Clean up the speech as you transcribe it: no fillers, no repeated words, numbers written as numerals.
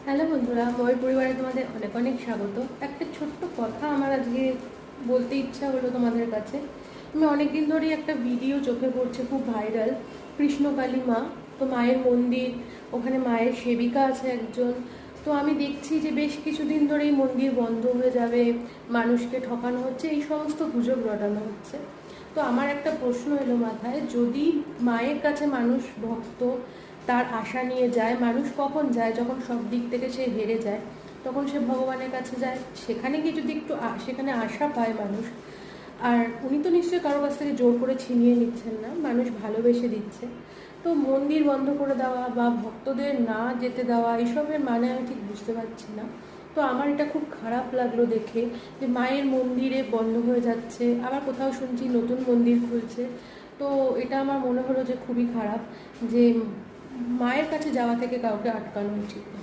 Hello বন্ধুরা, ময় পরিবারে তোমাদের অনেক অনেক স্বাগত। একটা ছোট্ট কথা আমার আজকে বলতে ইচ্ছা হলো তোমাদের কাছে। আমি অনেকদিন ধরেই একটা ভিডিও চোখে পড়ছে, খুব ভাইরাল, কৃষ্ণকালী মা। তো মায়ের মন্দির, ওখানে মায়ের সেবিকা আছে একজন। তো আমি দেখছি যে বেশ কিছুদিন ধরেই মন্দির বন্ধ হয়ে যাবে, মানুষকে ঠকানো হচ্ছে, এই সমস্ত গুজব রটানো হচ্ছে। তো আমার একটা প্রশ্ন এলো মাথায়, যদি মায়ের কাছে মানুষ ভক্ত তার আশা নিয়ে যায়, মানুষ কখন যায়? যখন সব দিক থেকে সে হেরে যায়, তখন সে ভগবানের কাছে যায়। সেখানে গিয়ে যদি একটু সেখানে আশা পায় মানুষ, আর উনি তো নিশ্চয়ই কারোর কাছ থেকে জোর করে ছিনিয়ে নিচ্ছেন না, মানুষ ভালোবেসে দিচ্ছে। তো মন্দির বন্ধ করে দেওয়া বা ভক্তদের না যেতে দেওয়া, এইসবের মানে আমি ঠিক বুঝতে পারছি না। তো আমার এটা খুব খারাপ লাগলো দেখে, যে মায়ের মন্দিরে বন্ধ হয়ে যাচ্ছে, আবার কোথাও শুনছি নতুন মন্দির খুলছে। তো এটা আমার মনে হলো যে খুবই খারাপ, যে মায়ের কাছে যাওয়া থেকে কাউকে আটকানো উচিত না।